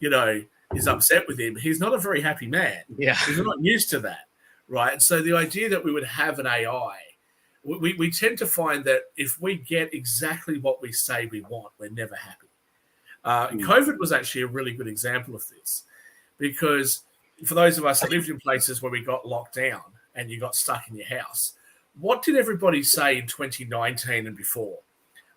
is upset with him, he's not a very happy man. Yeah. He's not used to that, right? And so the idea that we would have an AI, we tend to find that if we get exactly what we say we want, we're never happy. COVID was actually a really good example of this, because for those of us that lived in places where we got locked down and you got stuck in your house, what did everybody say in 2019 and before?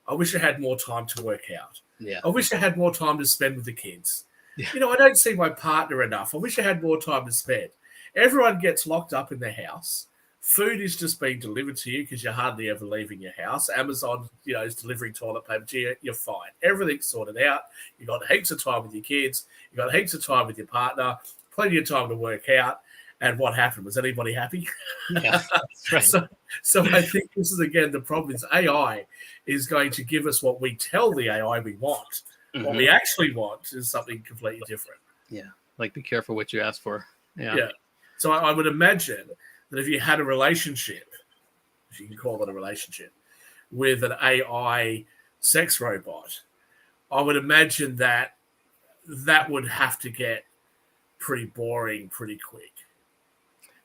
I wish I had more time to work out. Yeah. I wish I had more time to spend with the kids. Yeah. I don't see my partner enough. I wish I had more time to spend. Everyone gets locked up in their house. Food is just being delivered to you because you're hardly ever leaving your house. Amazon, is delivering toilet paper to you. You're fine. Everything's sorted out. You got heaps of time with your kids. You got heaps of time with your partner. Plenty of time to work out. And what happened? Was anybody happy? Yeah, that's right. So I think this is, again, the problem is AI is going to give us what we tell the AI we want. Mm-hmm. What we actually want is something completely different. Yeah, like be careful what you ask for. Yeah. So I would imagine that if you had a relationship, if you can call it a relationship, with an AI sex robot, I would imagine that would have to get pretty boring pretty quick.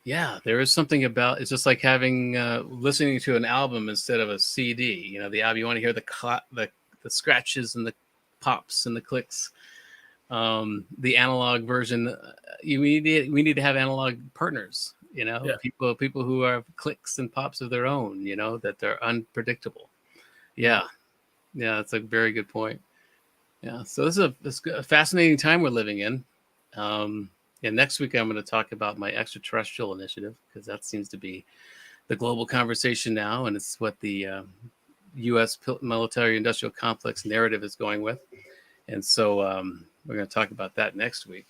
Yeah, there is something about it's just like having listening to an album instead of a CD. You know, the album you want to hear the scratches and the pops and the clicks. The analog version, we need to have analog partners. You know, Yeah. people who have clicks and pops of their own. You know, that they're unpredictable. Yeah, yeah, that's a very good point. Yeah, so this is a fascinating time we're living in. And next week I'm going to talk about my extraterrestrial initiative, because that seems to be the global conversation now, and it's what the U.S. military-industrial complex narrative is going with. And so we're going to talk about that next week.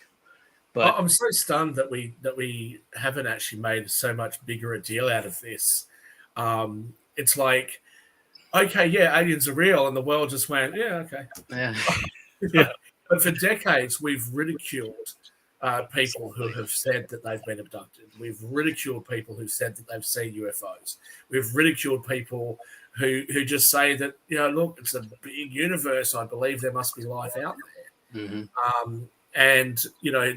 But I'm so stunned that we haven't actually made so much bigger a deal out of this. It's like, okay, yeah, aliens are real, and the world just went, yeah, okay. yeah, yeah, But for decades, we've ridiculed people who have said that they've been abducted. We've ridiculed people who said that they've seen UFOs. We've ridiculed people who just say that, look, it's a big universe. I believe there must be life out there. mm-hmm. And,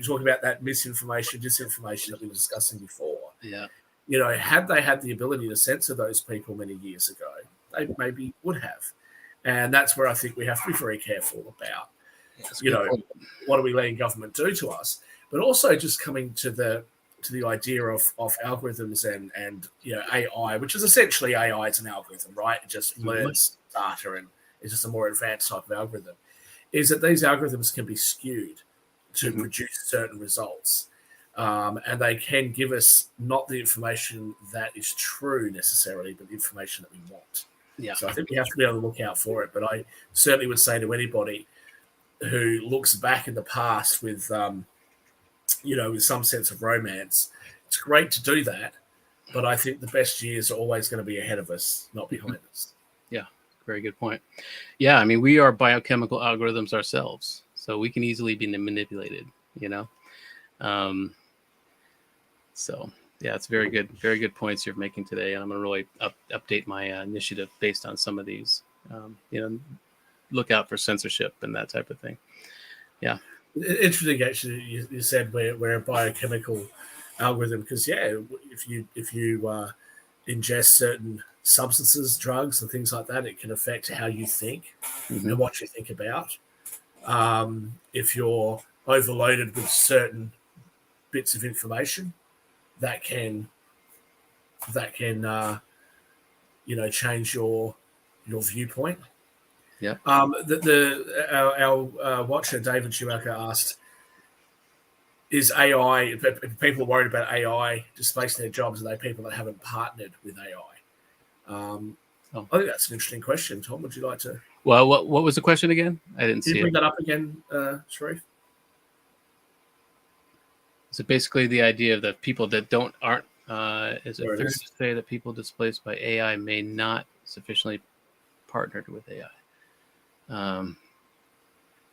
talking about that misinformation, disinformation that we were discussing before. Yeah. Had they had the ability to censor those people many years ago, they maybe would have. And that's where I think we have to be very careful about, what are we letting government do to us? But also just coming to the idea of algorithms and AI, which is essentially AI is an algorithm, right? It just learns data and it's just a more advanced type of algorithm, is that these algorithms can be skewed to produce certain results. And they can give us not the information that is true necessarily, but the information that we want. Yeah. So I think we have to be able to look out for it. But I certainly would say to anybody who looks back in the past with, with some sense of romance, it's great to do that. But I think the best years are always going to be ahead of us, not behind us. Yeah, very good point. Yeah, I mean, we are biochemical algorithms ourselves, so we can easily be manipulated, So yeah, it's very good points you're making today, and I'm going to really update my initiative based on some of these. Look out for censorship and that type of thing. Yeah, interesting. Actually, you said we're a biochemical algorithm because if you ingest certain substances, drugs, and things like that, it can affect how you think and what you think about. If you're overloaded with certain bits of information, that can change your viewpoint. Yeah. Our watcher David Schumacher asked, "Is AI people are worried about AI displacing their jobs? Are they people that haven't partnered with AI?" I think that's an interesting question. Tom, would you like to? Well, what was the question again? I didn't see it. Bring that up again, Sharif? So basically, the idea of the people that aren't. Is it fair to say that people displaced by AI may not sufficiently partnered with AI?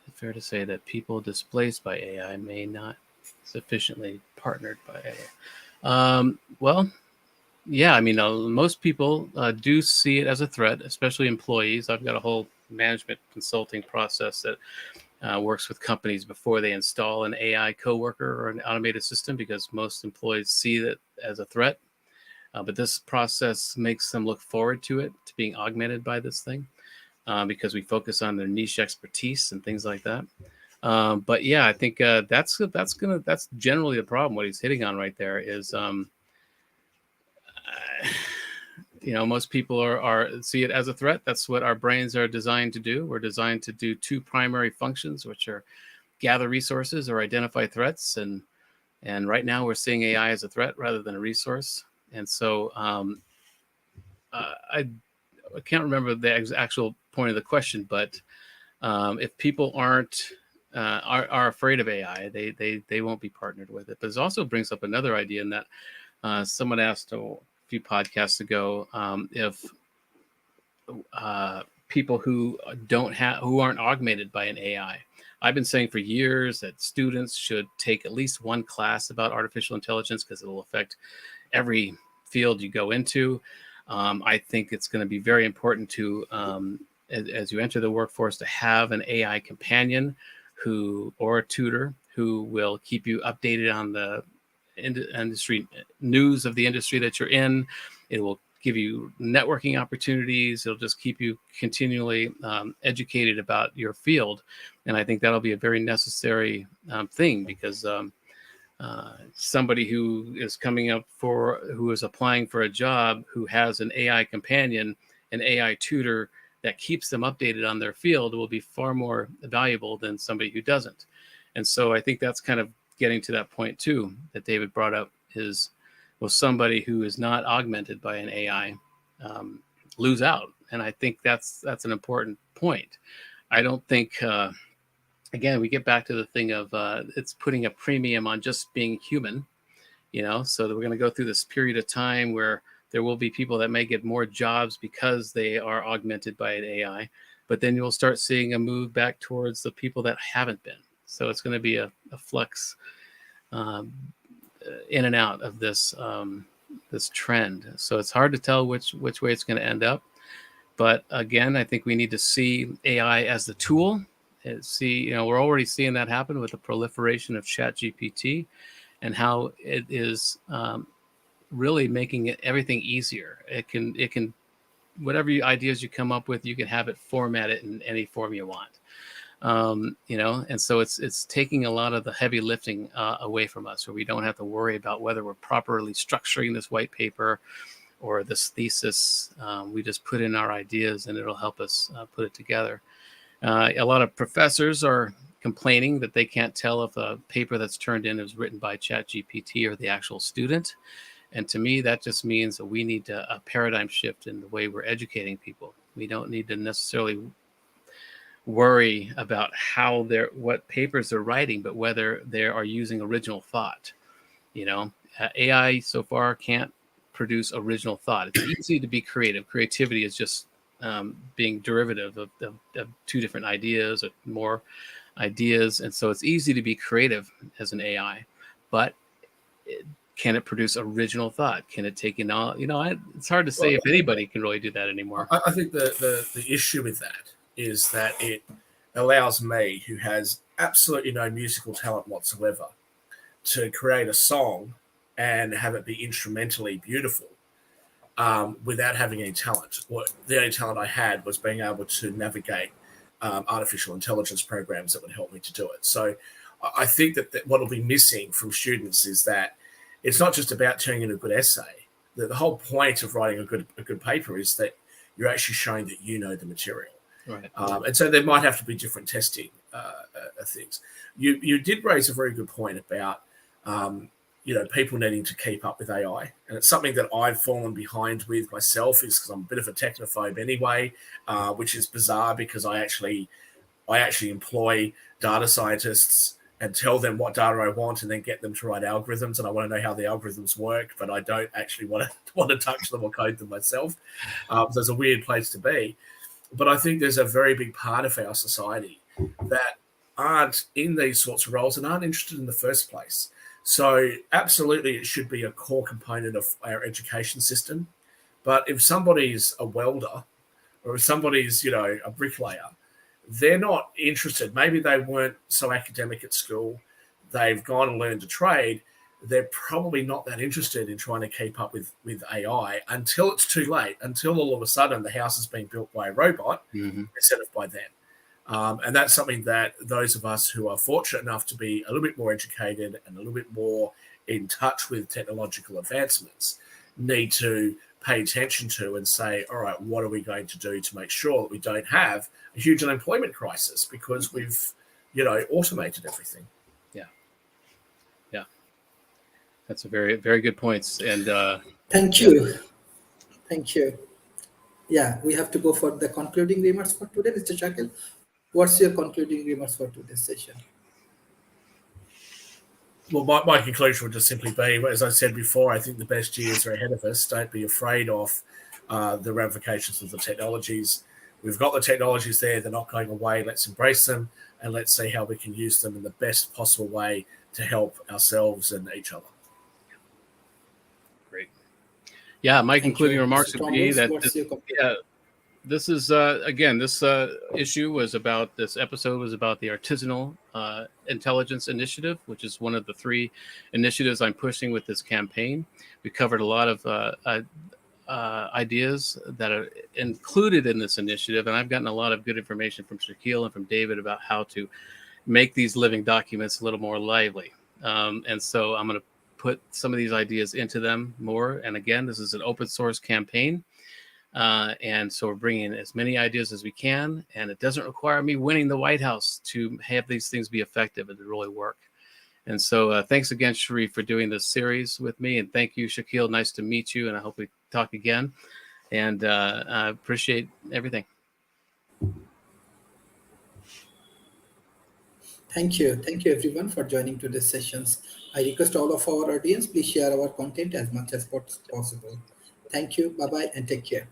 It's fair to say that people displaced by AI may not sufficiently partnered by AI. Well, yeah, I mean, most people do see it as a threat, especially employees. I've got a whole management consulting process that works with companies before they install an AI coworker or an automated system, because most employees see that as a threat. But this process makes them look forward to being augmented by this thing. Because we focus on their niche expertise and things like that. But yeah, I think that's generally the problem. What he's hitting on right there is, most people are see it as a threat. That's what our brains are designed to do. We're designed to do two primary functions, which are gather resources or identify threats. And right now we're seeing AI as a threat rather than a resource. And so I can't remember the actual point of the question, but if people are afraid of AI, they won't be partnered with it. But it also brings up another idea in that someone asked a few podcasts ago if people who aren't augmented by an AI. I've been saying for years that students should take at least one class about artificial intelligence because it will affect every field you go into. I think it's going to be very important to, as you enter the workforce, to have an AI companion or a tutor who will keep you updated on the industry news of the industry that you're in. It will give you networking opportunities. It'll just keep you continually educated about your field. And I think that'll be a very necessary thing, because somebody who is who is applying for a job, who has an AI companion, an AI tutor that keeps them updated on their field, will be far more valuable than somebody who doesn't. And so I think that's kind of getting to that point too, that David brought up, is, will somebody who is not augmented by an AI lose out? And I think that's an important point. I don't think, again, we get back to the thing of it's putting a premium on just being human, so that we're going to go through this period of time where there will be people that may get more jobs because they are augmented by an AI, but then you'll start seeing a move back towards the people that haven't been. So it's going to be a flux in and out of this this trend. So it's hard to tell which way it's going to end up. But again, I think we need to see AI as the tool. And see, we're already seeing that happen with the proliferation of ChatGPT, and how it is really making everything easier. It can whatever ideas you come up with, you can have it formatted in any form you want. And so it's taking a lot of the heavy lifting away from us, where we don't have to worry about whether we're properly structuring this white paper or this thesis. We just put in our ideas and it'll help us put it together. A lot of professors are complaining that they can't tell if a paper that's turned in is written by ChatGPT or the actual student. And to me, that just means that we need a paradigm shift in the way we're educating people. We don't need to necessarily worry about what papers they're writing, but whether they are using original thought. AI so far can't produce original thought. It's easy to be creative. Creativity is just being derivative of two different ideas or more ideas. And so it's easy to be creative as an AI, but can it produce original thought? Can it take in all, it's hard to say if anybody can really do that anymore. I think the issue with that is that it allows me, who has absolutely no musical talent whatsoever, to create a song and have it be instrumentally beautiful without having any talent. The only talent I had was being able to navigate artificial intelligence programs that would help me to do it. So I think that what will be missing from students is that it's not just about turning in a good essay. The whole point of writing a good paper is that you're actually showing that you know the material. Right. And so there might have to be different testing things. You did raise a very good point about people needing to keep up with AI, and it's something that I've fallen behind with myself, is because I'm a bit of a technophobe anyway, which is bizarre because I actually employ data scientists and tell them what data I want, and then get them to write algorithms, and I want to know how the algorithms work, but I don't actually want to touch them or code them myself. So it's a weird place to be. But I think there's a very big part of our society that aren't in these sorts of roles and aren't interested in the first place. So absolutely, it should be a core component of our education system. But if somebody's a welder, or if somebody's, a bricklayer, they're not interested. Maybe they weren't so academic at school. They've gone and learned a trade. They're probably not that interested in trying to keep up with AI until it's too late, until all of a sudden the house is being built by a robot instead of by them. And that's something that those of us who are fortunate enough to be a little bit more educated and a little bit more in touch with technological advancements need to pay attention to and say, all right, what are we going to do to make sure that we don't have a huge unemployment crisis because we've, automated everything. Yeah. That's a very, very good points. And Thank you. Yeah, we have to go for the concluding remarks for today. Mr. Shakil, what's your concluding remarks for today's session? Well, my conclusion would just simply be, as I said before, I think the best years are ahead of us. Don't be afraid of the ramifications of the technologies. We've got the technologies there. They're not going away. Let's embrace them, and let's see how we can use them in the best possible way to help ourselves and each other. Great. Yeah, my concluding remarks would be that this is again, this issue was about, this episode was about the Artisanal Intelligence Initiative, which is one of the 3 initiatives I'm pushing with this campaign. We covered a lot of ideas that are included in this initiative, and I've gotten a lot of good information from Shaquille and from David about how to make these living documents a little more lively. And so I'm going to put some of these ideas into them more. And again, this is an open source campaign. And so we're bringing as many ideas as we can, and it doesn't require me winning the White House to have these things be effective and to really work. And so thanks again, Sharif, for doing this series with me. And thank you, Shaquille. Nice to meet you. And I hope we talk again. And I appreciate everything. Thank you. Thank you, everyone, for joining today's sessions. I request all of our audience, please share our content as much as possible. Thank you. Bye-bye and take care.